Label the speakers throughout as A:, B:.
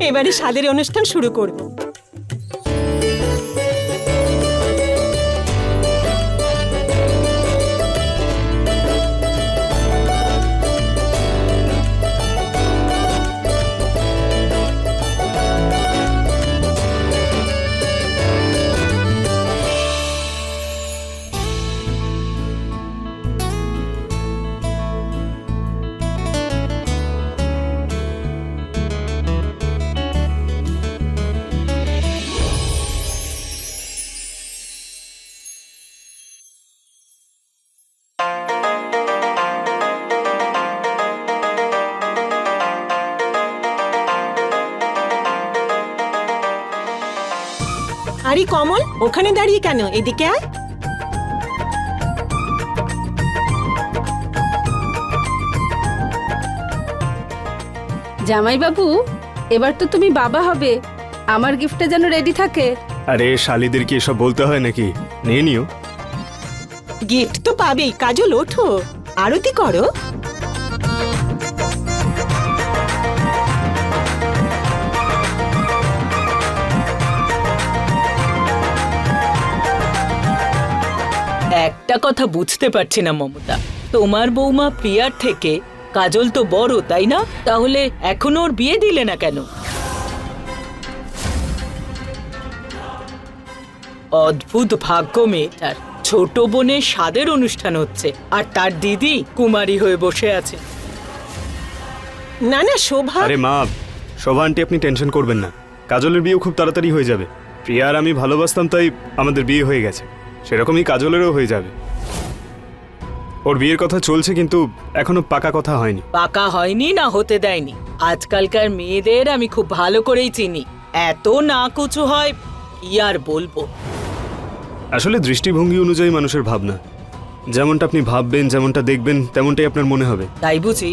A: এবারে স্বাদের অনুষ্ঠান শুরু করব। আরে কমল, ওখানে দাঁড়িয়ে কেন? এদিকে আয়।
B: জামাইবাবু, এবার তো তুমি বাবা হবে, আমার গিফটটা যেন রেডি থাকে।
C: আরে শালিদের কি এসব বলতে হয় নাকি? নিয়ে নিও।
A: গিফট তো পাবেই। কাজল, ওঠো, আরতি করো।
D: একটা কথা বুঝতে পারছি না মমতা, তোমার বৌমা প্রিয়ার থেকে কাজল তো বড়, তাই না? তাহলে এখনো ওর বিয়ে দিলে না কেন? অদ্ভুত ভাগ্য মেয়েটার। ছোট বোনের স্বাদের অনুষ্ঠান হচ্ছে আর তার দিদি কুমারী হয়ে বসে আছে।
A: না না শোভা।
C: আরে মা, শোভা আন্টি, আপনি টেনশন করবেন না। কাজলের বিয়ে খুব তাড়াতাড়ি হয়ে যাবে। প্রিয়া আর আমি ভালোবাসতাম, তাই আমাদের বিয়ে হয়ে গেছে। সেরকমই কাজলেরও হয়ে যাবে। ওর বিয়ের কথা চলছে, কিন্তু এখনো পাকা কথা হয়নি।
D: পাকা হয়নি না হতে দেয়নি। আজকালকার মেয়েদের আমি খুব ভালো করেই চিনি, এত না কুচু হয় কি আর বলবো।
C: আসলে দৃষ্টিভঙ্গি অনুযায়ী মানুষের ভাবনা। যেমনটা আপনি ভাববেন, যেমনটা দেখবেন, তেমনটাই আপনার মনে হবে।
D: তাই বুঝি?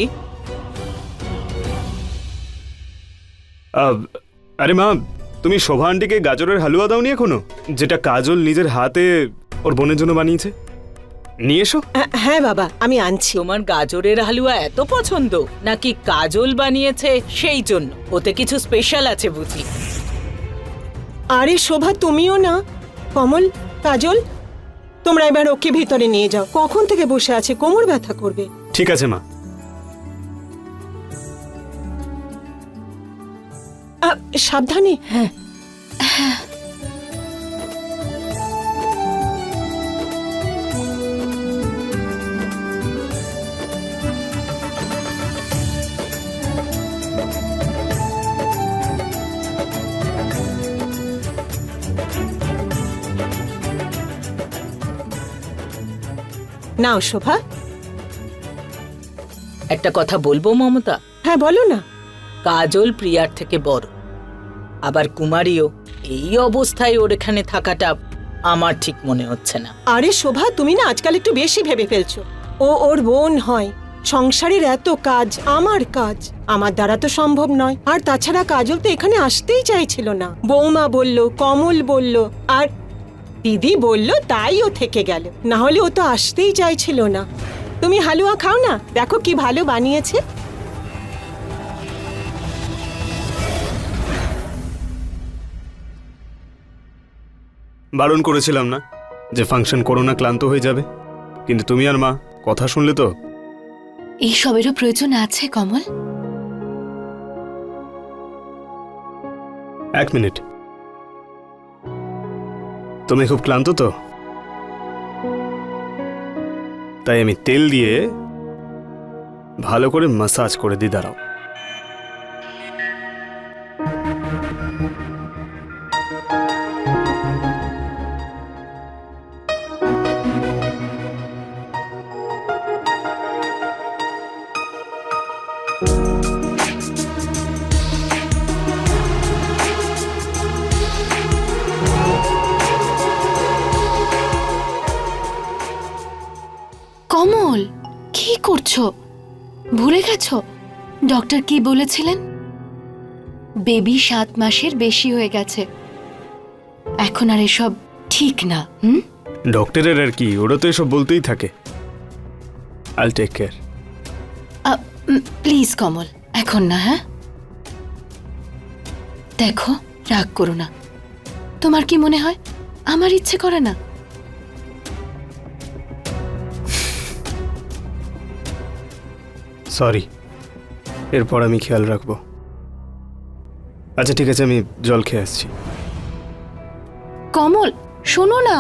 C: আরে মা, তুমি শোভা আন্টিকে গাজরের হালুয়া দাওনি এখনো, যেটা কাজল নিজের হাতে ওর বোনের জন্য বানিয়েছে? নিয়ে এসো।
A: হ্যাঁ বাবা, আমি আনছি।
D: তোমার গাজরের হালুয়া এত পছন্দ, নাকি কাজল বানিয়েছে সেই জন্য? ওতে কিছু স্পেশাল আছে বুঝি?
A: আরে শোভা, তুমিও না। কমল, কাজল, তোমরা এবার ওকে ভিতরে নিয়ে যাও। কখন থেকে বসে আছে, কোমর ব্যথা করবে।
C: ঠিক আছে মা।
A: সাবধানে। হ্যাঁ। নাও শোভা।
D: একটা কথা বলবো মমতা?
A: হ্যাঁ বলো না।
D: কাজল প্রিয়ার থেকে বড়, আবার কুমারীও। এই অবস্থায় ওর এখানে থাকাটা আমার ঠিক মনে হচ্ছে না।
A: আরে শোভা, তুমি না আজকাল একটু বেশি ভেবে ফেলছো। ও ওর বোন হয়। সংসারের এত কাজ, আমার কাজ, আমার দ্বারা তো সম্ভব নয়। আর তাছাড়া কাজল তো এখানে আসতেই চাইছিল না। বৌমা বলল, কমল বলল, আর দিদি বলল, তাই ও থেকে গেল। না হলে ও তো আসতেই চাইছিল না। তুমি হালুয়া খাও না, দেখো কি ভালো বানিয়েছে।
C: বারণ করেছিলাম না যে ফাংশন করো না, ক্লান্ত হয়ে যাবে? কিন্তু তুমি আর মা কথা শুনলে তো।
E: এই সবেরও প্রয়োজন আছে কমল?
C: এক মিনিট। তুমি খুব ক্লান্ত তো, তাই আমি তেল দিয়ে ভালো করে মাসাজ করে দিই। দাঁড়াও।
E: কমল, কি করছো? ভুলে গেছো ডক্টর কি বলেছিলেন? বেবি 7 মাসের বেশি হয়ে গেছে, এখন আর এসব ঠিক না।
C: ডক্টরের আর কি, ওরা তো এসব বলতেই থাকে। আইল টেক কেয়ার।
E: প্লিজ কমল, এখন না। হ্যাঁ, দেখো, রাগ করো না। তোমার কি মনে হয় আমার ইচ্ছে করে না?
C: সরি, এরপর আমি খেয়াল রাখবো। আচ্ছা ঠিক আছে, আমি জল খেয়ে আসছি।
E: কমল, শোনো না।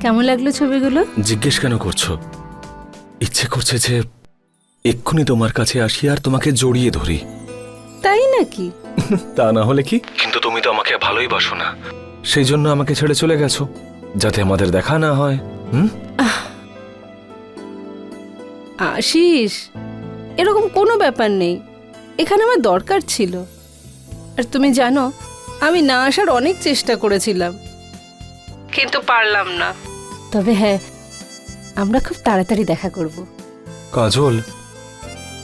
B: কেমন লাগলো ছবিগুলো?
F: জিজ্ঞেস কেন করছো? ইচ্ছে করছে যে এক্ষুনি তোমার কাছে আসি আর তোমাকে জড়িয়ে ধরি।
B: তাই নাকি?
F: তা না হলে কি? কিন্তু তুমি তো আমাকে ভালোই বাসো না, সেই জন্য আমাকে ছেড়ে চলে গেছো, যাতে আমাদের দেখা না হয়।
B: আশিস, এরকম কোনো ব্যাপার নেই। এখানে আমার দরকার ছিল। আর তুমি জানো, আমি না আসার অনেক চেষ্টা করেছিলাম, কিন্তু পারলাম না। তবে হ্যাঁ, আমরা খুব তাড়াতাড়ি দেখা করব।
F: কাজল,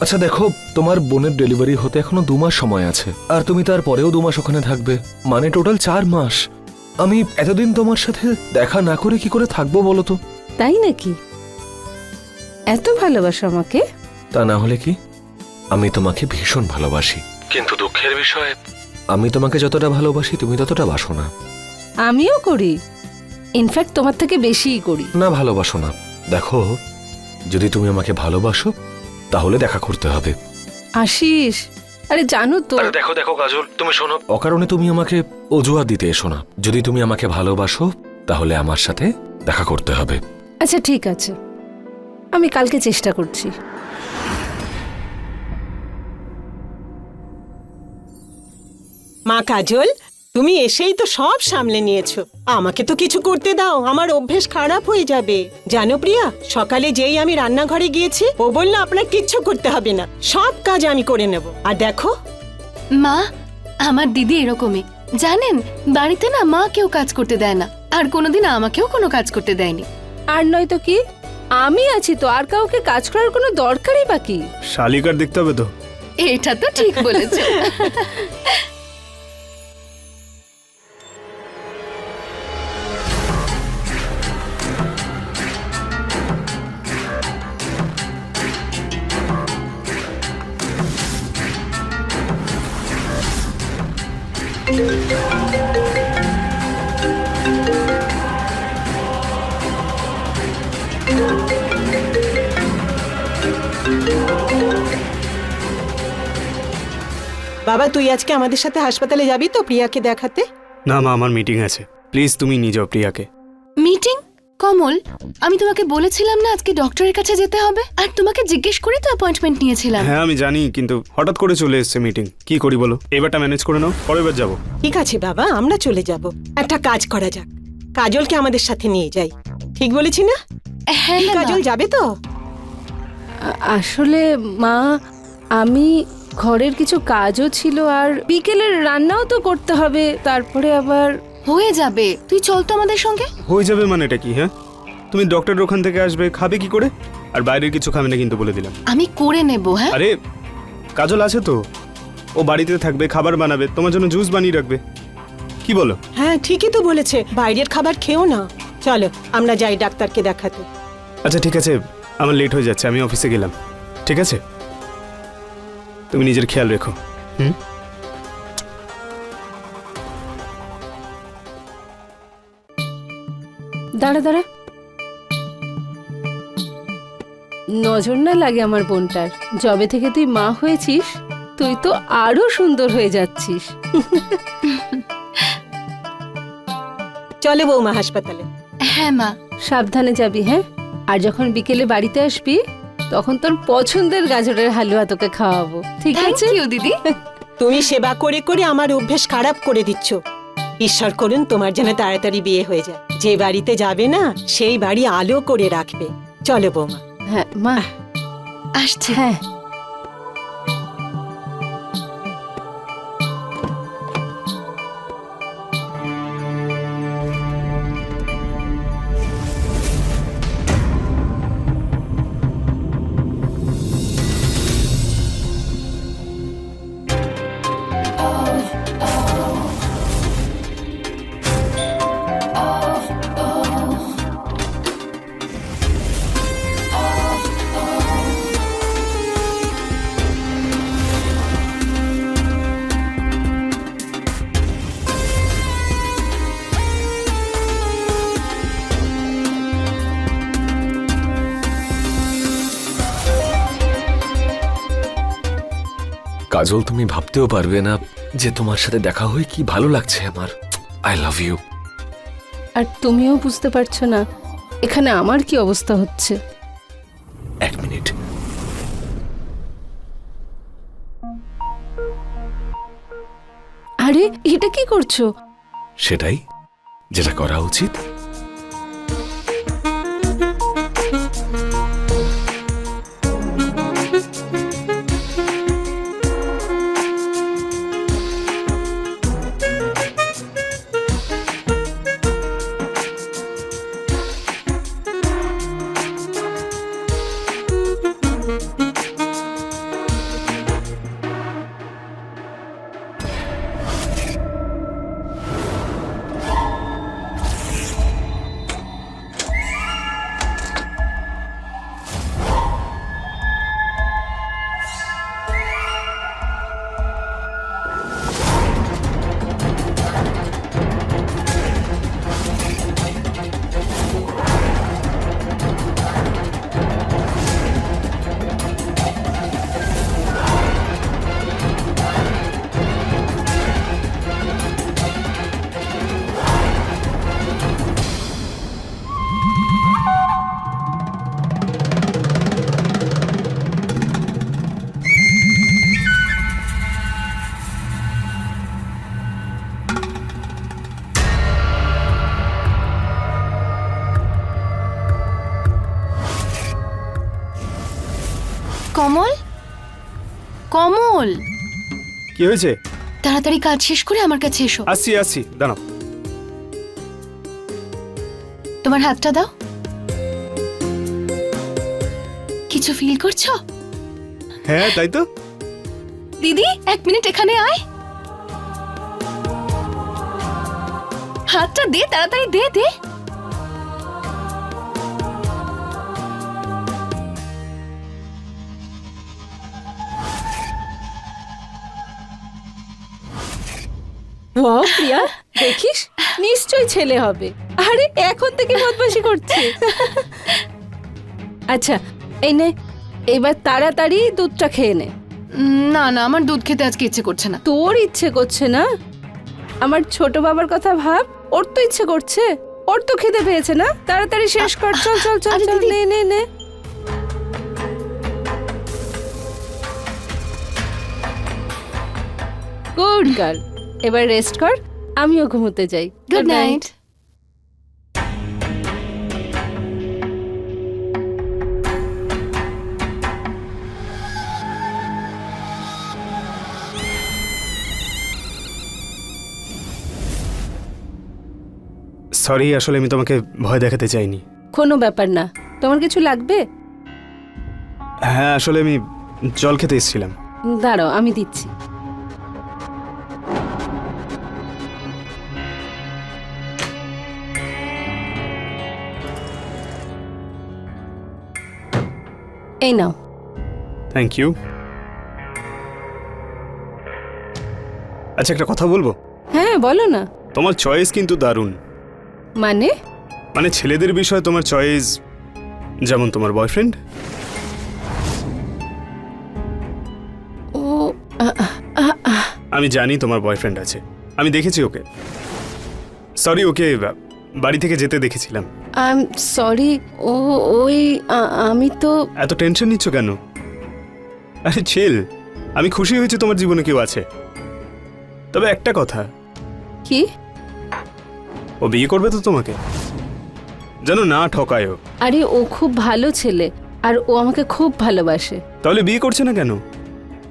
F: আচ্ছা দেখো, তোমার বোনের ডেলিভারি হতে এখনো 2 মাস সময় আছে, আর তুমি তারপরেও 2 মাস ওখানে থাকবে, মানে টোটাল 4 মাস। আমি এতদিন তোমার সাথে দেখা না করে কি করে থাকবো বলো তো?
B: তাই নাকি? এত ভালোবাসো আমাকে?
F: তা না হলে কি? আমি তোমাকে ভীষণ ভালোবাসি, কিন্তু দুঃখের বিষয় আমি তোমাকে যতটা ভালোবাসি তুমি ততটা বাসো না।
B: আমিও করি, ইনফ্যাক্ট তোমার থেকে বেশিই করি।
F: না, ভালোবাসো না। দেখো, যদি তুমি আমাকে ভালোবাসো তাহলে দেখা করতে হবে।
B: আশিস, আরে জানো তো।
F: আরে দেখো দেখো কাজল, তুমি শোনো, অকারণে তুমি আমাকে অজুহাত দিতে এসো না। যদি তুমি আমাকে ভালোবাসো তাহলে আমার সাথে দেখা করতে হবে।
B: আচ্ছা ঠিক আছে, আমি কালকে চেষ্টা করছি।
A: মা কাজল, তুমি এসেই তো সব সামলে নিয়েছো। আমাকে তো কিছু করতে দাও, আমার অভ্যেস খারাপ হয়ে যাবে। জানো প্রিয়া, সকালে যেই আমি রান্নাঘরে গিয়েছি, ও বলল আপনার কিচ্ছু করতে হবে না, সব কাজ আমি করে নেব। আর দেখো,
E: মা, আমার দিদি এরকমই। জানেন, বাড়িতে না মা কেউ কাজ করতে দেয় না, আর কোনোদিন আমাকেও কোনো কাজ করতে দেয়নি।
B: আর নয় তো কি, আমি আছি তো, আর কাউকে কাজ করার কোনো দরকারই বাকি।
C: শালিকার দেখতে হবে তো।
E: এটা তো ঠিক বলেছো।
A: বাবা তুই আজকে আমাদের সাথে হাসপাতালে যাবি তো প্রিয়াকে দেখাতে?
C: না মা, আমার মিটিং আছে, প্লিজ তুমি নিয়ে যাও প্রিয়াকে।
E: মিটিং? কমল, আমি তোমাকে বলেছিলাম না আজকে ডক্টরের কাছে যেতে হবে, আর তোমাকে জিজ্ঞেস করে তো অ্যাপয়েন্টমেন্ট নিয়েছিলাম।
C: হ্যাঁ আমি জানি, কিন্তু হঠাৎ করে চলে এসেছে মিটিং, কি করি বলো? এবারটা ম্যানেজ করে নাও, পরের বার যাবো।
A: ঠিক আছে বাবা, আমরা চলে যাব। একটা কাজ করা যাক, কাজলকে আমাদের সাথে নিয়ে যাই। ঠিক বলেছি না?
E: হ্যাঁ
A: কি
E: না,
A: কাজল
E: মা।
A: যাবে তো?
B: আসলে মা, আমি ঘরের কিছু কাজও ছিল, আর বিকেলের রান্নাও তো করতে হবে, তারপরে আবার।
E: হয়ে যাবে, তুই চল তো আমাদের সঙ্গে।
C: হয়ে যাবে মানে এটা কি? হ্যাঁ, তুমি ডক্টরের ওখান থেকে আসবে, খাবে কি করে? আর বাইরের কিছু খাবে না কিন্তু, বলে দিলাম।
E: আমি করে নেব। হ্যাঁ,
C: আরে কাজল আছে তো, ও বাড়িতে থাকবে, খাবার বানাবে, তোমার জন্য জুস বানিয়ে রাখবে। কি বলো?
A: হ্যাঁ ঠিকই তো বলেছে, বাইরের খাবার খেও না। চলো আমরা যাই ডাক্তারকে দেখাতে।
C: আচ্ছা ঠিক আছে, আমার লেট হয়ে যাচ্ছে, আমি অফিসে গেলাম। ঠিক আছে, তুমি নিজের খেয়াল রেখো। হুম।
B: দাঁড়া দাঁড়া, নজর না লাগে আমার বোনটার। যবে থেকে তুই মা হয়েছিস তুই তো আরো সুন্দর হয়ে যাচ্ছিস।
A: চলে বৌমা হাসপাতালে।
E: হ্যাঁ মা।
B: সাবধানে যাবি, হ্যাঁ? আর যখন বিকেলে বাড়িতে আসবি তখন তোর পছন্দের গাজরের হালুয়া তোকে খাওয়াবো, ঠিক
E: থ্যাংক
B: আছে?
E: ইউ দিদি।
A: তুমি সেবা করে করে আমার অভ্যেস খারাপ করে দিচ্ছ। ঈশ্বর করুন তোমার যেন তাড়াতাড়ি বিয়ে হয়ে যায়। যে বাড়িতে যাবে না সেই বাড়ি আলো করে রাখবে। চলো বৌমা।
B: হ্যাঁ মা,
E: আসছে।
B: হ্যাঁ।
F: কাজল, তুমি ভাবতেও পারবে না যে তোমার সাথে দেখা হয়ে কি ভালো লাগছে আমার। I love you.
B: আর তুমিও বুঝতে পারছো না এখানে আমার কি অবস্থা হচ্ছে।
F: এক মিনিট।
B: আরে এটা কি করছো?
F: সেটাই যেটা করা উচিত।
E: কমল, কমল,
C: কি হয়েছে?
E: তাড়াতাড়ি কাজ শেষ করে আমার কাছে এসো।
C: আসছি আসছি, দাঁড়াও।
E: তোমার হাতটা দাও। কিছু ফিল করছো?
C: হ্যাঁ তাই তো।
E: দিদি 1 মিনিট এখানে আয়। হাতটা দে, তাড়াতাড়ি দে দে।
B: ওয়াও প্রিয়া, দেখিস নিশ্চয়ই ছেলে হবে। আরে এখন থেকে বদমাশি করছে। আচ্ছা এই নে, এবার তাড়াতাড়ি দুধটা খেয়ে নে।
E: না না, আমার দুধ খেতে আজকে ইচ্ছে করছে না।
B: তোর ইচ্ছে করছে না? আমার ছোট বাবার কথা ভাব, ওর তো ইচ্ছে করছে। ওর তো খিদে পেয়েছে না? তাড়াতাড়ি শেষ কর, চল চল চল
E: আরে
B: চল,
E: দিদি।
B: নে নে নে। গুড গার্ল, এবার রেস্ট কর, আমিও ঘুমোতে যাই।
E: Good night.
C: সরি, আসলে আমি তোমাকে ভয় দেখাতে চাইনি।
B: কোনো ব্যাপার না। তোমার কিছু লাগবে?
C: হ্যাঁ আসলে আমি জল খেতে এসেছিলাম।
B: দাঁড়াও আমি দিচ্ছি। এই নাও।
C: Thank you. আচ্ছা একটা কথা বলবো?
B: হ্যাঁ বলো না।
C: তোমার চয়েস কিন্তু দারুণ।
B: মানে?
C: মানে ছেলেদের বিষয়ে তোমার চয়েস যেমন তোমার বয়ফ্রেন্ড।
B: ও আ- আ- আ-
C: আমি জানি তোমার বয়ফ্রেন্ড আছে, আমি দেখেছি ওকে। সরি, ওকে বাড়ি থেকে যেতে দেখেছিলাম।
B: I am sorry. ও ওই আমি তো
C: এত টেনশন নিচ্ছ কেন? আরে চিল, আমি খুশি হয়েছি তোমার জীবনে কেউ আছে। তবে একটা কথা,
B: কি?
C: ও বিয়ে করবে তো তোমাকে, যেন না ঠকায় ও।
B: আরে ও খুব ভালো ছেলে আর ও আমাকে খুব ভালোবাসে।
C: তাহলে বিয়ে করছে না কেন?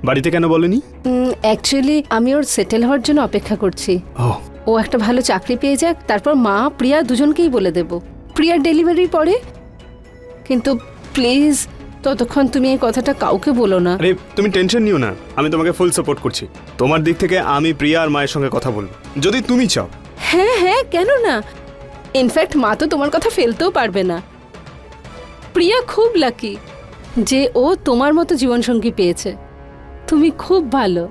C: বাড়িতে কেন বলেনি?
B: অ্যাকচুয়ালি আমি ওর সেটেল হওয়ার জন্য অপেক্ষা করছি।
C: ও
B: ও একটা ভালো চাকরি পেয়ে যাক, তারপর মা প্রিয়া দুজনকেই বলে দেব। প্রিয়ার ডেলিভারি পরে। কিন্তু প্লিজ ততক্ষণ তুমি এই কথাটা কাউকে বলো না।
C: আরে তুমি টেনশন নিও না, আমি তোমাকে ফুল সাপোর্ট করছি। তোমার দিক থেকে আমি প্রিয়া আর মায়ের সঙ্গে কথা বলবো যদি তুমি চাও।
B: হ্যাঁ হ্যাঁ, কেন না? ইনফ্যাক্ট মা তো তোমার কথা ফেলতেও পারবে না। প্রিয়া খুব লাকি যে ও তোমার মতো জীবনসঙ্গী পেয়েছে। তুমি খুব ভালো।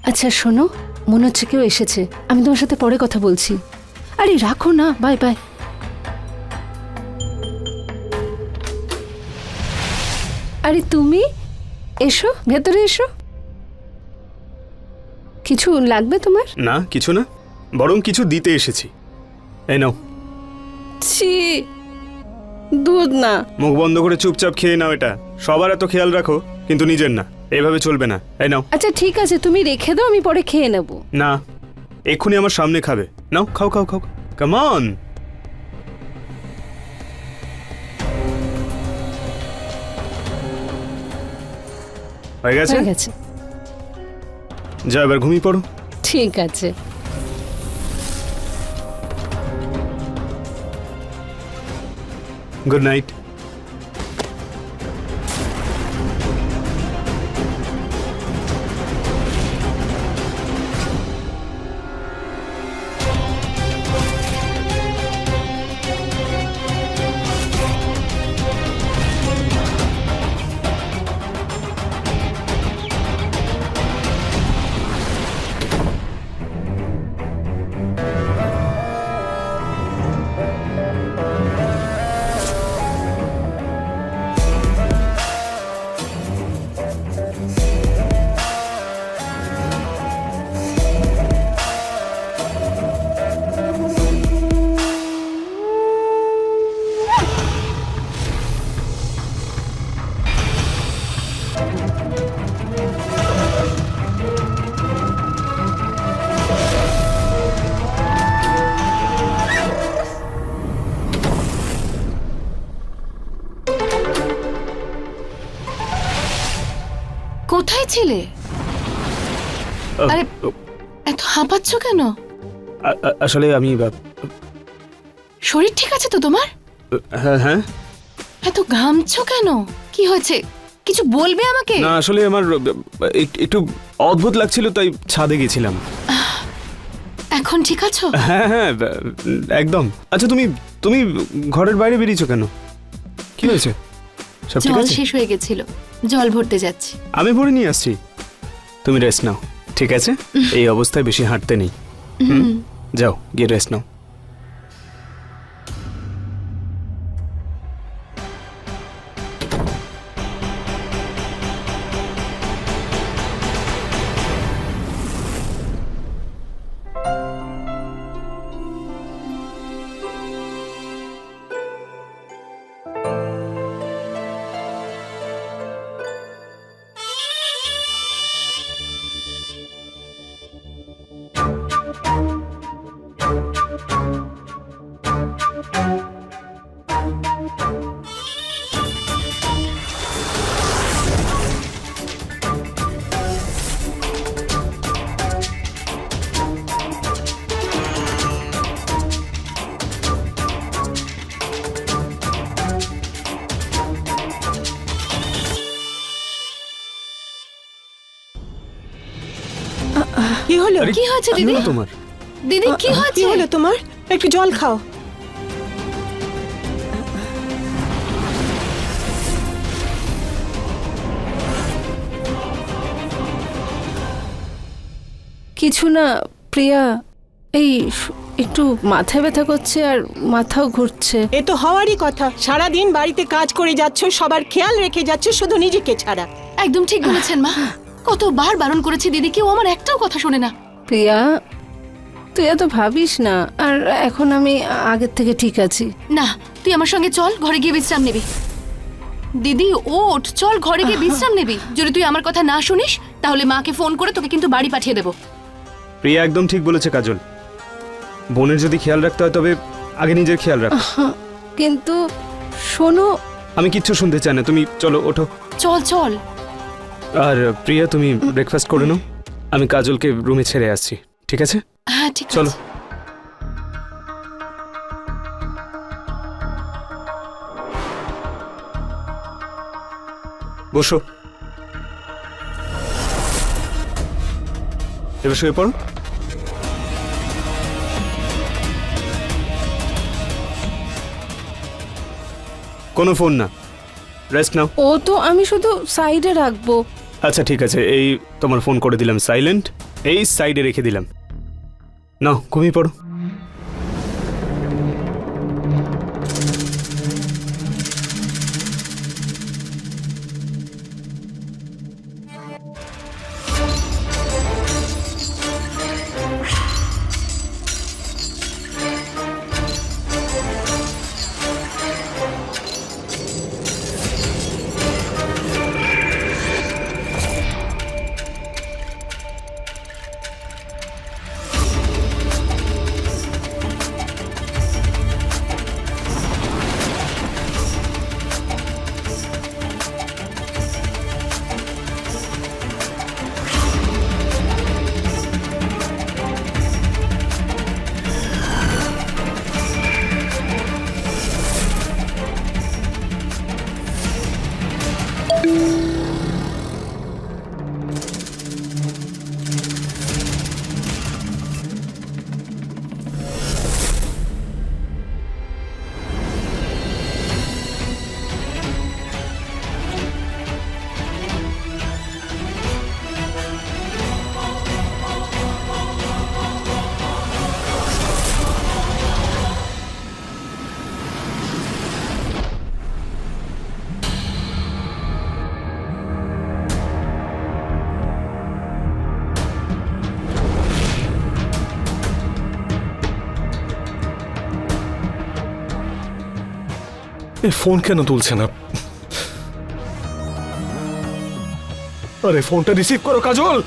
B: আচ্ছা শোনো, মনে হচ্ছে কেউ এসেছে। আমি তোমার সাথে পরে কথা বলছি। আরে রাখো না, বাই বাই। আরে তুমি এসো, ভেতরে এসো। কিছু লাগবে তোমার?
C: না কিছু না, বরং কিছু দিতে এসেছি। এই নাও।
B: ছি, দুধ না।
C: মুখ বন্ধ করে চুপচাপ খেয়ে নাও এটা। সবার এত খেয়াল রাখো কিন্তু নিজের না, এইভাবে চলবে না। এই নাও।
B: আচ্ছা ঠিক আছে, তুমি রেখে দাও, আমি পরে খেয়ে নেব।
C: না, এক্ষুনি আমার সামনে খাবে। নাও, খাও খাও খাও, কাম অন। হয়ে গেছে?
B: হয়ে গেছে।
C: যা এবার ঘুমিয়ে পড়ো।
B: ঠিক আছে।
C: Good night.
E: কোথায় ছিলে? আরে এত হাঁপাচ্ছ কেন?
C: আসলে আমি
E: শরীর ঠিক আছে তো তোমার?
C: হ্যাঁ হ্যাঁ।
E: এত ঘামছো কেন? কি হয়েছে? কিছু বলবে আমাকে?
C: না আসলে আমার একটু অদ্ভুত লাগছিল তাই ছাদে গেছিলাম।
E: এখন ঠিক আছো?
C: হ্যাঁ হ্যাঁ একদম। আচ্ছা তুমি তুমি ঘরের বাইরে বেরিয়েছো কেন? কি হয়েছে? সব ঠিক
E: জল
C: আছে?
E: শেষ হয়ে গেছিল, জল ভরতে যাচ্ছি।
C: আমি ভরে নিয়ে আসছি, তুমি রেস্ট নাও, ঠিক আছে? এই অবস্থায় বেশি হাঁটতে নেই। যাও গিয়ে রেস্ট নাও।
A: কি হলো?
C: আরে,
E: কি হয়েছে
C: কি
E: দিদি?
C: হলো তোমার?
E: দিদি কি
A: কি
E: হয়েছে?
A: হলো তোমার? একটু জল খাও।
B: কিছু না প্রিয়া, এই একটু মাথা ব্যথা করছে আর মাথাও ঘুরছে।
A: এ তো হওয়ারই কথা। সারাদিন বাড়িতে কাজ করে যাচ্ছ, সবার খেয়াল রেখে যাচ্ছ, শুধু নিজেকে ছাড়া।
E: একদম ঠিক বলেছেন মা। কতবার বারণ করেছি দিদিকে, ও আমার একটাও কথা শোনে না।
B: প্রিয়া তুই এত ভাবিস না, আর এখন আমি আগের থেকে ঠিক আছি।
E: না, তুই আমার সঙ্গে চল, ঘরে গিয়ে বিশ্রাম নিবি। দিদি ওঠ, চল ঘরে গিয়ে বিশ্রাম নিবি। যদি তুই আমার কথা না শুনিস তাহলে মাকে ফোন করে তোকে কিন্তু বাড়ি পাঠিয়ে দেবো।
C: প্রিয়া একদম ঠিক বলেছে কাজল। বোনের যদি খেয়াল রাখতে হয় তবে আগে নিজের খেয়াল রাখ।
B: কিন্তু শোনো,
C: আমি কিচ্ছু শুনতে চাই না, তুমি চলো ওঠো।
E: চল চল।
C: আর প্রিয়া তুমি ব্রেকফাস্ট করে নাও, আমি কাজলকে রুমে ছেড়ে আসছি, ঠিক আছে?
E: হ্যাঁ ঠিক
C: চলো।
E: আছে।
C: বসো, এবার শুয়ে পড়ো। কোনো ফোন না, রেস্ট নাও।
B: ও তো আমি শুধু সাইডে রাখবো।
C: আচ্ছা ঠিক আছে, এই তোমার ফোন করে দিলাম সাইলেন্ট, এই সাইডে রেখে দিলাম। নাও ঘুমিয়ে পড়ো।
F: ফোন কেন তুলছে না? আরে ফোনটা রিসিভ করো কাজল।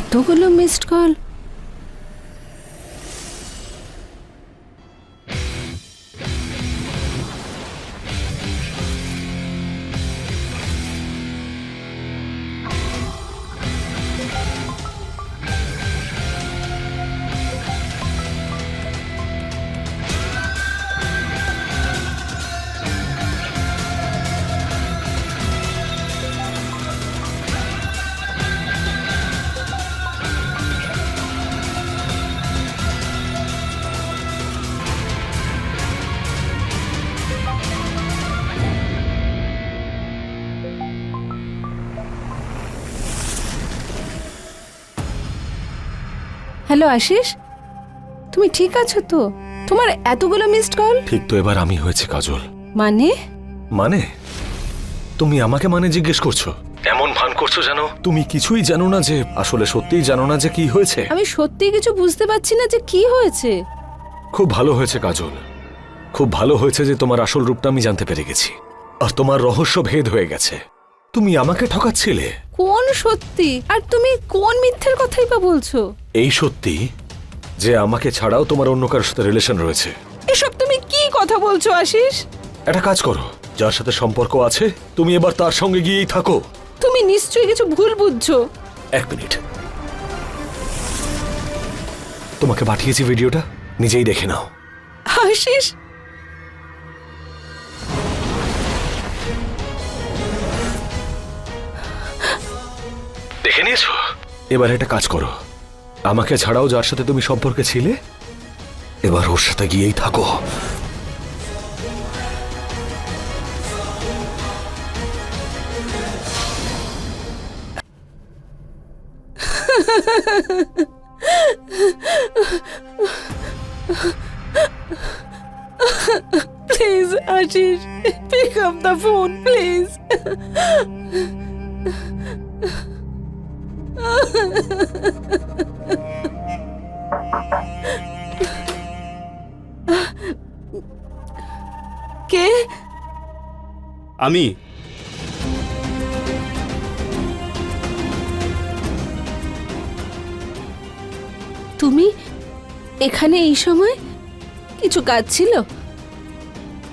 B: এতগুলো মিসড কল। হ্যালো আশিস, তুমি ঠিক আছো তো? তোমার এতগুলো মিসড কল?
F: ঠিক তো এবার আমি হয়েছে কাজল।
B: মানে?
F: মানে তুমি আমাকে মানে জিজ্ঞেস করছো? এমন ভান করছো জানো তুমি কিছুই জানো না, যে আসলে সত্যিই জানো না যে কি হয়েছে।
B: আমি সত্যিই কিছু বুঝতে পারছি না যে কি হয়েছে।
F: খুব ভালো হয়েছে কাজল, খুব ভালো হয়েছে যে তোমার আসল রূপটা আমি জানতে পেরে গেছি, আর তোমার রহস্য ভেদ হয়ে গেছে। তুমি আমাকে ঠকাচ্ছিলে।
B: কোন সত্যি আর তুমি কোন মিথ্যের কথাই বা বলছো?
F: এই সত্যি যে আমাকে ছাড়াও তোমার অন্য কারোর সাথে রিলেশন রয়েছে।
B: এসব তুমি কি কথা বলছো আশিস?
F: একটা কাজ করো, যার সাথে সম্পর্ক আছে তুমি এবার তার সঙ্গে গিয়েই থাকো।
B: তুমি নিশ্চয়ই কিছু ভুল বুঝছো।
F: এক মিনিট, তোমাকে পাঠিয়েছি ভিডিওটা, নিজেই দেখে নাও।
B: আশিস,
F: দেখে নিয়েছো? এবার একটা কাজ করো, আমাকে ছাড়াও যার সাথে তুমি সম্পর্কে ছিলে এবার ওর সাথে গিয়েই থাকো।
B: Please Ashish, pick up the phone please. কে?
C: আমি
B: তুমি এখানে এই সময়? কিছু কাজ ছিল?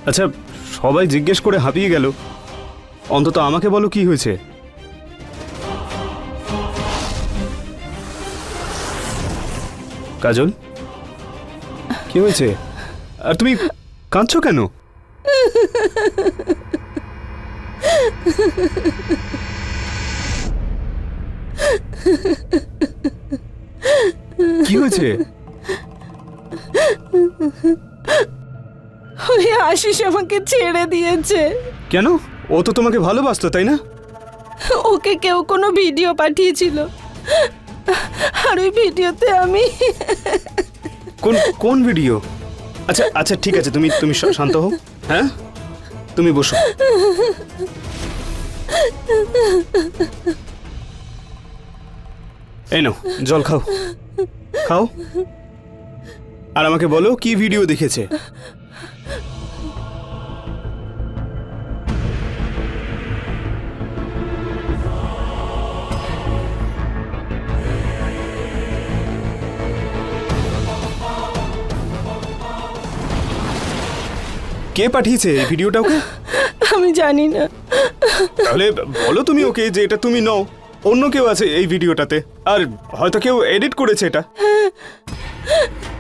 C: আচ্ছা, সবাই জিজ্ঞেস করে হাঁপিয়ে গেল, অন্তত আমাকে বলো কি হয়েছে। কাজল, কি হয়েছে? আর তুমি কাঁদছো কেন? কি হয়েছে?
B: ওই আশিস আমাকে ছেড়ে দিয়েছে।
C: কেন? ও তো তোমাকে ভালোবাসতো, তাই না?
B: ওকে কেউ কোনো ভিডিও পাঠিয়েছিল, আর ওই ভিডিওতে আমি।
C: কোন কোন ভিডিও? আচ্ছা আচ্ছা, ঠিক আছে, তুমি তুমি শান্ত হও। হ্যাঁ, তুমি বসো। এই নাও জল, খাও খাও, আর আমাকে বলো কি ভিডিও দেখেছে। কে পাঠিয়েছে এই ভিডিওটা ওকে?
B: আমি জানি না।
C: তাহলে বলো তুমি ওকে যে এটা তুমি নও, অন্য কেউ আছে এই ভিডিওটাতে, আর হয়তো কেউ এডিট করেছে এটা।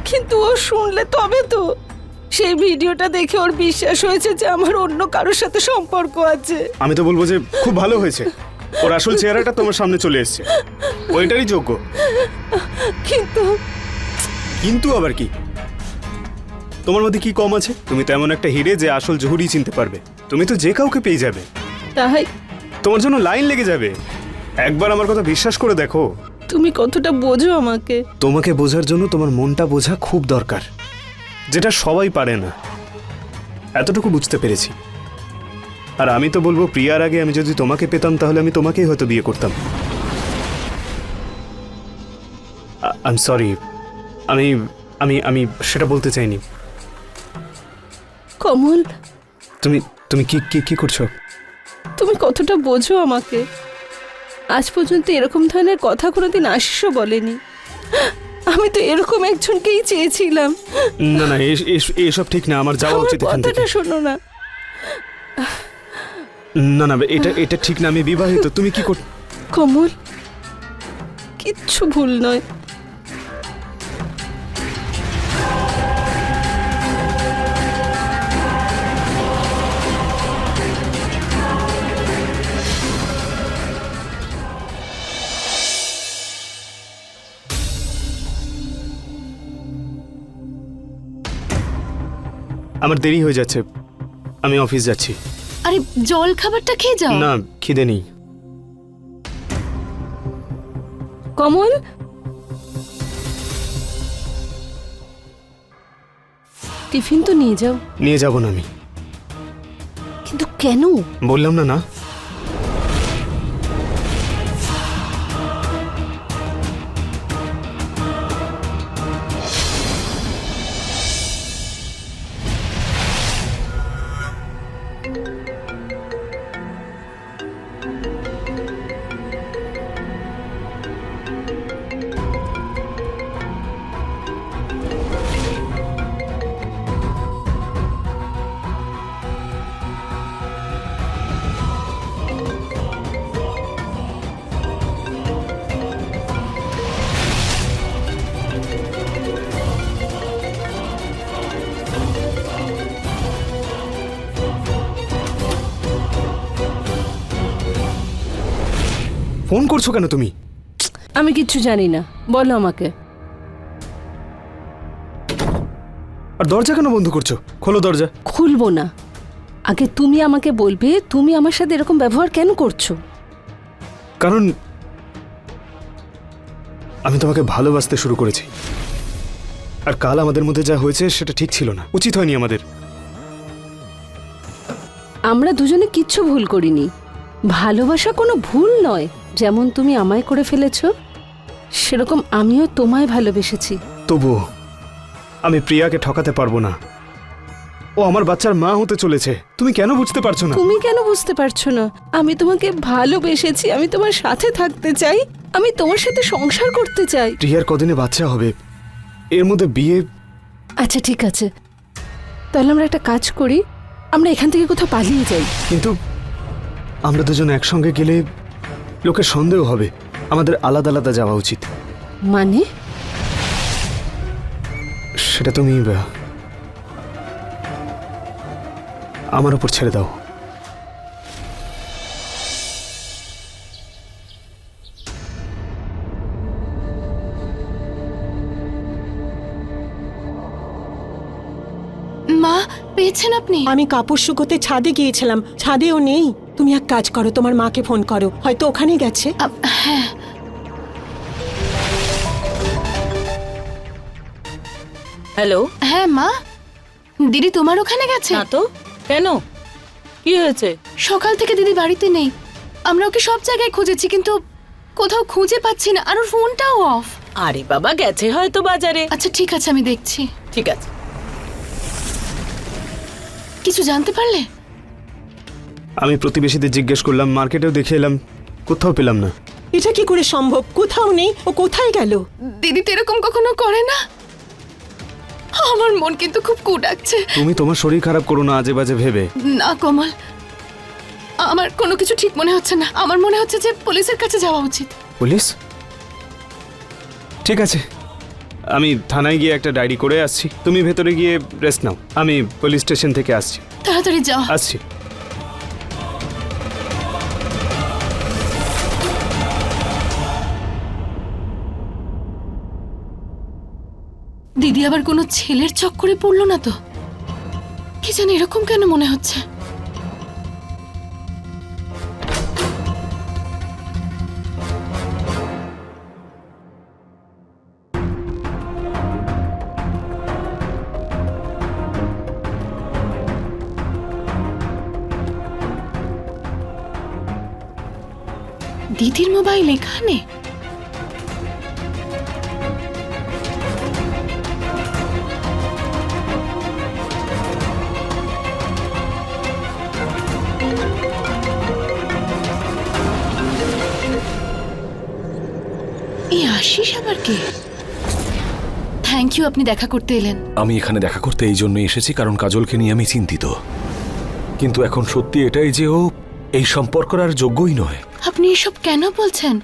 B: কিন্তু ও শুনলে তবে তো। সেই ভিডিওটা দেখে ওর বিশ্বাস হয়েছে যে আমার অন্য কারোর সাথে সম্পর্ক আছে।
C: আমি তো বলবো যে খুব ভালো হয়েছে, ওর আসল চেহারাটা তোমার সামনে চলে এসেছে, ওইটারই যোগ্য।
B: কিন্তু
C: কিন্তু আবার কি? তোমার মধ্যে কি কম আছে? তুমি তো এমন একটা হিরে যে আসল জহুরি চিনতে পারবে, তুমি তো যে কাউকে পেয়ে যাবে,
B: তাই
C: তোমার জন্য লাইন লেগে যাবে। একবার আমার কথা বিশ্বাস করে দেখো।
B: তুমি কতটা বোঝো আমাকে।
C: তোমাকে বোঝার জন্য তোমার মনটা বোঝা খুব দরকার, যেটা সবাই পারে না। এতটুকু বুঝতে পেরেছি। আর আমি তো বলবো, প্রিয়ার আগে আমি যদি তোমাকে পেতাম তাহলে আমি তোমাকেই হয়তো বিয়ে করতাম। আই এম সরি, আমি আমি আমি সেটা বলতে চাইনি।
B: কমল,
C: তুমি তুমি কি কি কি করছো?
B: তুমি কতটা বোঝো আমাকে। আজ পর্যন্ত এরকম ধরনের কথা কোনোদিন আশিসও বলেনি। আমি তো এরকম একজনকেই চেয়েছিলাম।
C: না না এসব ঠিক না, আমার যাওয়া
B: আমার
C: উচিত এখান থেকে।
B: কথাটা শোনো না।
C: না না এটা এটা ঠিক না, আমি বিবাহিত। তুমি কি কর?
B: কমল, কিচ্ছু ভুল নয়।
C: আমার দেরি হয়ে যাচ্ছে, আমি অফিস যাচ্ছি।
E: আরে জল খাবারটা খেয়ে যাও।
C: না খিদে নেই।
B: কমল, টিফিন তো নিয়ে যাও।
C: নিয়ে যাব না আমি।
B: কিন্তু কেন?
C: বললাম না না। ফোন করছো কেন তুমি?
B: আমি কিচ্ছু জানি না, বলো আমাকে।
C: আর দরজা কেন বন্ধ করছো? খোলো দরজা।
B: খুলবো না। আগে তুমি আমাকে বলবে তুমি আমার সাথে এরকম ব্যবহার কেন করছো।
C: কারণ আমি তোমাকে ভালোবাসতে শুরু করেছি, আর কাল আমাদের মধ্যে যা হয়েছে সেটা ঠিক ছিল না, উচিত হয়নি আমাদের।
B: আমরা দুজনে কিচ্ছু ভুল করিনি। ভালোবাসা কোনো ভুল নয়। যেমন তুমি আমায় করে ফেলেছো, সেরকম আমিও তোমায় ভালোবেসেছি।
C: তবুও আমি প্রিয়াকে ঠকাতে পারবো না। ও আমার বাচ্চার মা হতে চলেছে। তুমি কেন বুঝতে পারছো না?
B: তুমি কেন বুঝতে পারছো না? আমি তোমাকে ভালোবেসেছি, আমি তোমার সাথে থাকতে চাই, আমি তোমার সাথে সংসার করতে চাই।
C: প্রিয়ার কদিনে বাচ্চা হবে, এর মধ্যে বিয়ে।
B: আচ্ছা ঠিক আছে, তাহলে আমরা একটা কাজ করি, আমরা এখান থেকে কোথাও পালিয়ে যাই।
C: কিন্তু আমরা দুজন একসঙ্গে গেলে লোকের সন্দেহ হবে। আমাদের আলাদা আলাদা যাওয়া উচিত।
B: মানে?
C: সেটা তুমি আমার উপর ছেড়ে দাও।
E: মা, পেয়েছেন আপনি?
A: আমি কাপড় শুকোতে ছাদে গিয়েছিলাম, ছাদেও নেই। তুমি এক কাজ করো, তোমার মাকে ফোন করো, হয়তো ওখানে গেছে।
E: হ্যাঁ।
D: হ্যালো।
E: হ্যাঁ মা, দিদি তোমার ওখানে গেছে?
D: না তো, কেন? কি হয়েছে?
E: সকাল থেকে দিদি বাড়িতে নেই। আমরা ওকে সব জায়গায় খুঁজেছি, কিন্তু কোথাও খুঁজে পাচ্ছি না, আর ওর ফোনটাও অফ।
D: আরে বাবা, গেছে হয়তো বাজারে।
E: আচ্ছা ঠিক আছে, আমি দেখছি।
D: ঠিক আছে।
E: কিছু জানতে পারলে?
C: আমি প্রতিবেশীদের জিজ্ঞেস করলাম, মার্কেটেও দেখে এলাম, কোথাও পেলাম না।
A: এটা কি করে সম্ভব? কোথাও নেই, ও কোথায় গেল?
E: দিদি তো এরকম কখনো করে না। আমার মন কিন্তু খুব কুড়াচ্ছে।
C: তুমি তোমার শরীর খারাপ করো না আজে বাজে ভেবে।
E: না কমল, আমার কোনো কিছু ঠিক মনে হচ্ছে না। আমার মনে হচ্ছে যে পুলিশের কাছে যাওয়া উচিত।
C: পুলিশ? ঠিক আছে, আমি থানায় গিয়ে একটা ডায়েরি করে আসছি। তুমি ভেতরে গিয়ে রেস্ট নাও, আমি পুলিশ স্টেশন থেকে আসছি।
E: তাড়াতাড়ি যাও।
C: আসছি।
E: দিদি আবার কোনো ছেলের চক্করে পড়লো না তো? কি জানি এরকম কেন মনে হচ্ছে। দিদির মোবাইল এখানে? আশিস আবার কে? থ্যাংক ইউ, আপনি দেখা করতে এলেন।
F: আমি এখানে দেখা করতে এই জন্যই এসেছি কারণ কাজলকে নিয়ে আমি চিন্তিত। কিন্তু এখন সত্যি এটাই যে ও এই সম্পর্কের আর যোগ্যই নয়।
E: আপনি এসব কেন বলছেন?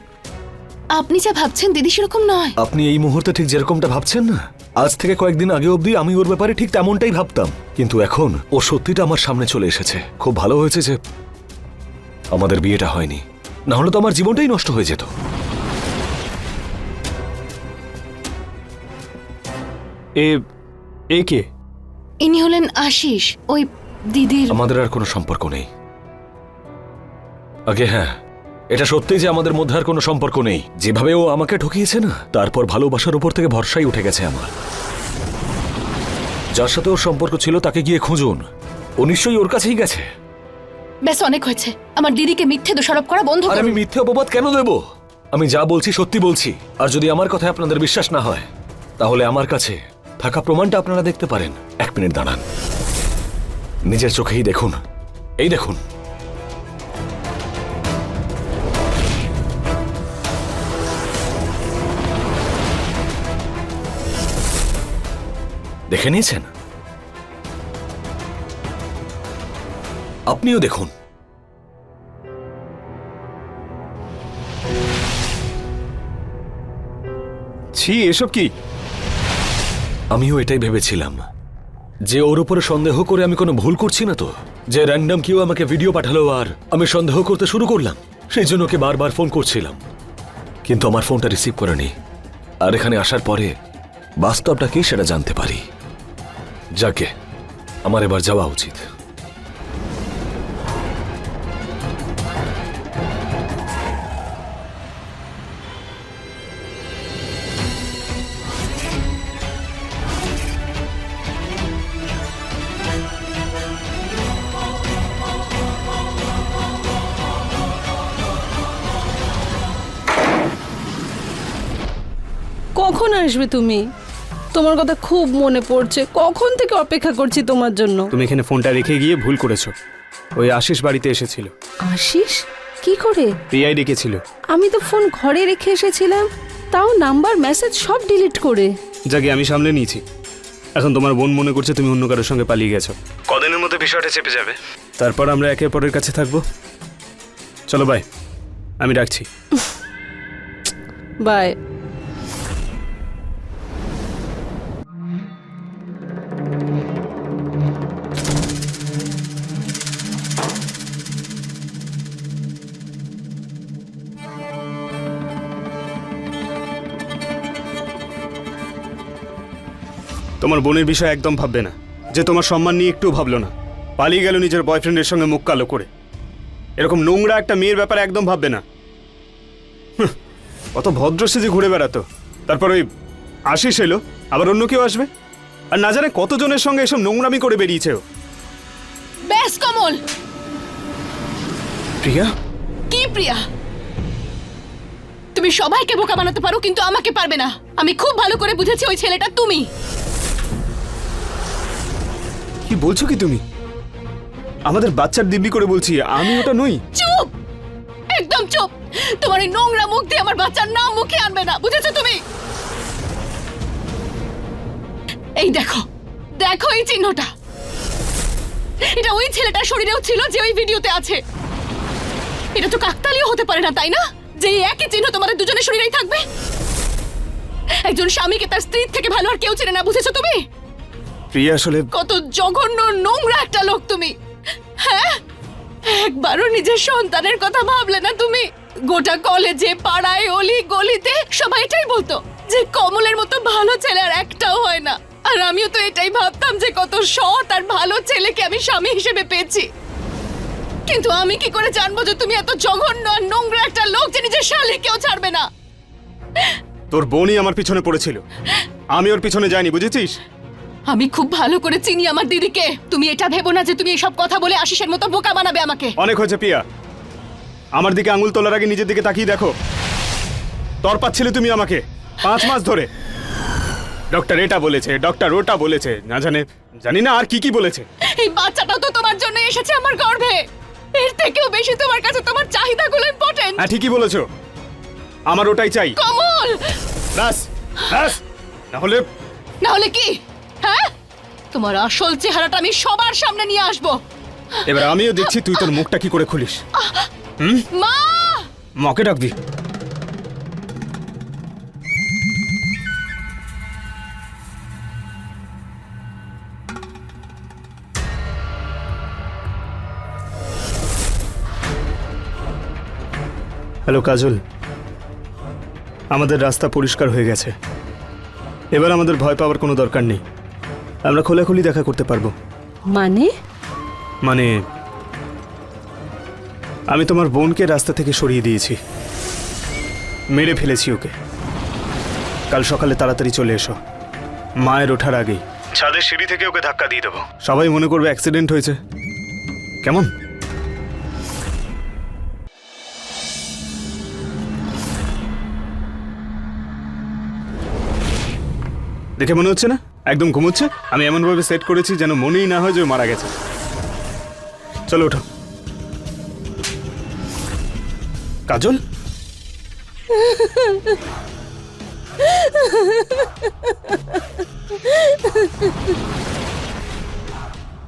E: আপনি যা ভাবছেন দিদি সেরকম নয়।
F: আপনি এই মুহূর্তে ঠিক যেরকমটা ভাবছেন না, আজ থেকে কয়েকদিন আগে অবধি আমি ওর ব্যাপারে ঠিক তেমনটাই ভাবতাম। কিন্তু এখন ও সত্যিটা আমার সামনে চলে এসেছে। খুব ভালো হয়েছে যে আমাদের বিয়েটা হয়নি, না হলে তো আমার জীবনটাই নষ্ট হয়ে যেত।
C: এ কে?
E: ইনি হলেন আশিস, ওই দিদির।
F: আমাদের আর কোনো সম্পর্ক নেই। আগে হ্যাঁ, এটা সত্যি যে আমাদের মধ্যে আর কোনো সম্পর্ক নেই। যেভাবে ও আমাকে ঠকিয়েছে না, তারপর ভালোবাসার উপর থেকে ভরসাই উঠে গেছে আমার। যার সাথে ওর সম্পর্ক ছিল তাকে গিয়ে খুঁজুন, ও নিশ্চয়ই ওর কাছেই গেছে।
E: ব্যাস অনেক হয়েছে, আমার দিদিকে মিথ্যে দোষারোপ করা বন্ধ
F: আর
E: করুন।
F: আমি মিথ্যে অপবাদ কেন দেব? আমি যা বলছি সত্যি বলছি। আর যদি আমার কথায় আপনাদের বিশ্বাস না হয়, তাহলে আমার কাছে থাকা প্রমাণটা আপনারা দেখতে পারেন। 1 মিনিট দাঁড়ান, নিজের চোখেই দেখুন। এই দেখুন, দেখে নিয়েছেন? আপনিও দেখুন।
C: ছি, এসব কি?
F: আমিও এটাই ভেবেছিলাম যে ওর উপরে সন্দেহ করে আমি কোনো ভুল করছি না তো, যে র্যান্ডম কেউ আমাকে ভিডিও পাঠালো আর আমি সন্দেহ করতে শুরু করলাম। সেই জন্য ওকে বারবার ফোন করছিলাম, কিন্তু আমার ফোনটা রিসিভ করেনি। আর এখানে আসার পরে বাস্তবটা কি সেটা জানতে পারি। যাকে আমার এবার যাওয়া উচিত।
B: কখন আসবে তুমি? তোমার কথা খুব মনে পড়ছে, কখন থেকে অপেক্ষা করছি তোমার জন্য।
C: তুমি এখানে ফোনটা রেখে গিয়ে ভুল করেছো। ওই আশিস বাড়িতে এসেছিল।
B: আশিস? কি করে?
C: পিআই ডেকেছিল।
B: আমি তো ফোন ঘরে রেখে এসেছিলাম, তাও নাম্বার মেসেজ সব ডিলিট করে।
C: যাকে আমি সামলে নিয়েছি। এখন তোমার বোন মনে করছে তুমি অন্য কারোর সঙ্গে পালিয়ে গেছো। কদিনের মধ্যে বিষয়টা চেপে যাবে, তারপর আমরা একে অপরের কাছে থাকবো। চলো বাই, আমি রাখছি।
B: বাই।
C: তোমার বোনের বিষয় একদম ভাববে না, যে তোমার সম্মান নিয়ে একটু ভাবলো না। পালিয়ে গেল নিজের বয়ফ্রেন্ডের সঙ্গে মুখ কালো করে। এরকম নোংরা একটা মেয়ের ব্যাপারে একদম ভাববে না। কত ভদ্র সেজে ঘুরে বেড়াতো, তারপর ওই আশিস এলো, আবার অন্য কেউ আসবে। আর না জানে কতজনের সঙ্গে এসব নোংরামি করে বেরিয়েছে ও।
E: ব্যাস কমল।
C: প্রিয়া?
E: কি প্রিয়া? তুমি সবাইকে বোকা বানাতে পারো, কিন্তু আমাকে পারবে না। আমি খুব ভালো করে বুঝেছি ওই ছেলেটা তুমি।
C: কি বলছো কি তুমি? আমাদের বাচ্চার দিব্যি করে বলছি আমি ওটা নই।
E: চুপ, একদম চুপ। তোমার এই নোংরা মুখ দিয়ে আমার বাচ্চার নাম মুখে আনবে না, বুঝেছো তুমি? এই দেখো, দেখো এই চিহ্নটা। এটা ওই ছেলেটার শরীরেও ছিল যে ওই ভিডিওতে আছে। এটা তো কাকতালীয় হতে পারে না, তাই না? যে এই একই চিহ্ন তোমাদের দুজনের শরীরেই থাকবে। একজন স্বামীকে তার স্ত্রীর থেকে ভালো আর কেউ চেনে না, বুঝেছো তুমি?
C: প্রিয়া আসলে
E: কত জঘন্য নোংরা একটা লোক তুমি। হ্যাঁ, একবারও নিজের সন্তানের কথা ভাবলে না তুমি? গোটা কলেজে, পাড়ায়, অলি গলিতে সবাই এটাই বলতো যে কমলের মতো ভালো ছেলে আর একটাও হয় না। আর আমিও তো এটাই ভাবতাম যে কত সৎ আর ভালো ছেলেকে আমি স্বামী হিসেবে পেয়েছি। কিন্তু আমি কি করে জানবো যে তুমি এত জঘন্য আর নোংরা একটা লোক যে নিজের শালীকেও ছাড়বে না?
C: তোর বোনই আমার পিছনে পড়েছিল, আমি ওর পিছনে যাইনি, বুঝেছিস?
E: আমি খুব ভালো করে চিনি আমার দিদিকে। তুমি এটা ভেবো না যে তুমি এসব কথা বলে আশিসের মতো বোকা বানাবে আমাকে।
C: অনেক হয়েছে প্রিয়া, আমার দিকে আঙুল তোলার আগে নিজের দিকে তাকিয়ে দেখো। তর পাচ্ছিলে তুমি আমাকে 5 মাস ধরে। ডক্টর এটা বলেছে, ডক্টর ওটা বলেছে, না জানি না আর কি কি বলেছে।
E: এই বাচ্চাটাও তো তোমার জন্য এসেছে আমার গর্ভে। এর থেকেও বেশি তোমার কাছে তোমার চাহিদাগুলো ইম্পর্টেন্ট।
C: হ্যাঁ ঠিকই বলেছো, আমার ওটাই চাই।
E: কমল!
C: ব্যাস ব্যাস, না হলে
E: না হলে কি? হ্যাঁ, তোমার আসল চেহারাটা আমি সবার সামনে নিয়ে আসবো।
C: এবার আমিও দেখছি তুই তোর মুখটা কি করে খুলিস।
E: মা!
C: মাকে ডাকবি? হ্যালো কাজল, আমাদের রাস্তা পরিষ্কার হয়ে গেছে। এবার আমাদের ভয় পাওয়ার কোনো দরকার নেই। আমরা খোলাখুলি দেখা করতে পারবো। মানে আমি তোমার বোনকে রাস্তা থেকে সরিয়ে দিয়েছি, মেরে ফেলেছি ওকে। কাল সকালে তাড়াতাড়ি চলে এসো, মায়ের ওঠার আগেই। ছাদের সিঁড়ি থেকে ওকে ধাক্কা দিয়ে দেবো, সবাই মনে করবে অ্যাক্সিডেন্ট হয়েছে। কেমন? দেখে মনে হচ্ছে না একদম ঘুমোচ্ছে? আমি এমনভাবে সেট করেছি যেন মনেই না হয় যে ও মারা গেছে। চলো ওঠো। কাজল,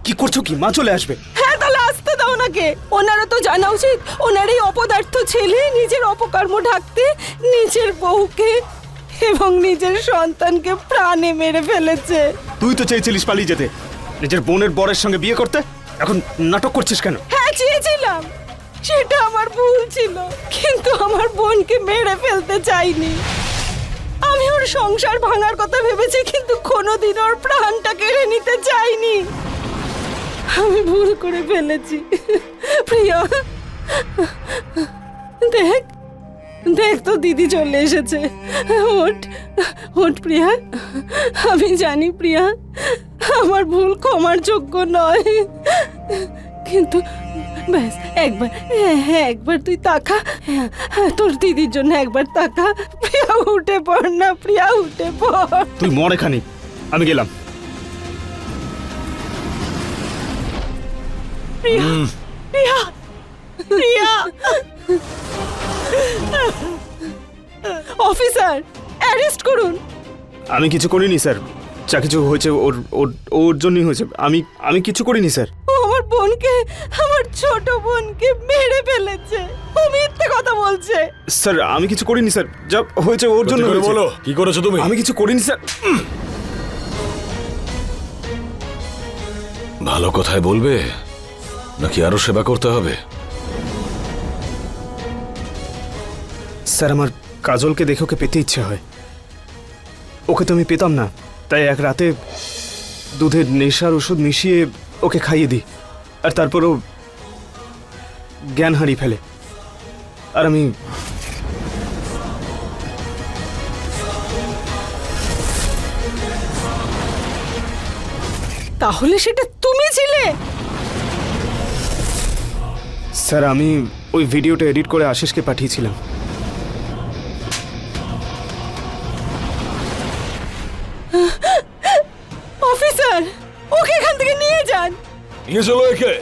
C: কি করছো কি? মা চলে আসবে।
B: হ্যাঁ, তাহলে আসতে দাও নাকে। ওনারও তো জানা উচিত ওনার এই অপদার্থ ছেলে নিজের অপকর্ম ঢাকতে নিজের বউকে এবং নিজের সন্তানকে প্রাণে মেরে ফেলেছে।
C: তুই তো চেয়েছিলিস পালিয়ে যেতে, নিজের বোনের বরের সঙ্গে বিয়ে করতে। এখন নাটক করছিস কেন?
B: হ্যাঁ, চেয়েছিলাম, সেটা আমার ভুল ছিল, কিন্তু আমার বোনকে মেরে ফেলতে চাইনি। আমি ওর সংসার ভাঙার কথা ভেবেছি, কিন্তু কোনোদিন ওর প্রাণটা কেড়ে নিতে চাইনি। আমি ভুল করে ফেলেছি। প্রিয়া, দেখ দেখ তো দিদি চলে এসেছে। ওঠ ওঠ প্রিয়া। আমি জানি প্রিয়া, আমার ভুল ক্ষমার যোগ্য নয়, কিন্তু ব্যাস একবার, হ্যাঁ একবার তুই তাকা। হ্যাঁ, তোর দিদির জন্য একবার তাকা। প্রিয়া উঠে পড় না, প্রিয়া উঠে পড়।
C: তুই মর এখানে, আমি গেলাম।
B: প্রিয়া প্রিয়া প্রিয়া। অফিসার, অ্যারেস্ট করুন।
C: আমি কিছু করিনি স্যার, যা কিছু হয়েছে ওর ওর ওর জন্যই হয়েছে। আমি কিছু করিনি স্যার।
B: ও আমার বোনকে, আমার ছোট বোনকে মেরে ফেলেছে। ও মিথ্যে কথা বলছে।
C: স্যার আমি কিছু করিনি স্যার, যা হয়েছে ওর জন্য হয়েছে।
F: বলো কি করেছো তুমি?
C: আমি কিছু করিনি স্যার।
F: ভালো কথায় বলবে নাকি আরো সেবা করতে হবে?
C: স্যার আমার কাজলকে দেখে ওকে পেতে ইচ্ছে হয়। ওকে তো আমি পেতাম না, তাই এক রাতে দুধের নেশার ওষুধ মিশিয়ে ওকে খাইয়ে দিই, আর তারপরও জ্ঞান হারিয়ে ফেলে। আর আমি
B: তাহলে সেটা তুমি ছিলে?
C: স্যার আমি ওই ভিডিওটা এডিট করে আশিসকে পাঠিয়েছিলাম।
B: অফিসার, ওকে এখান থেকে নিয়ে যান।
F: নিয়ে চলো একে।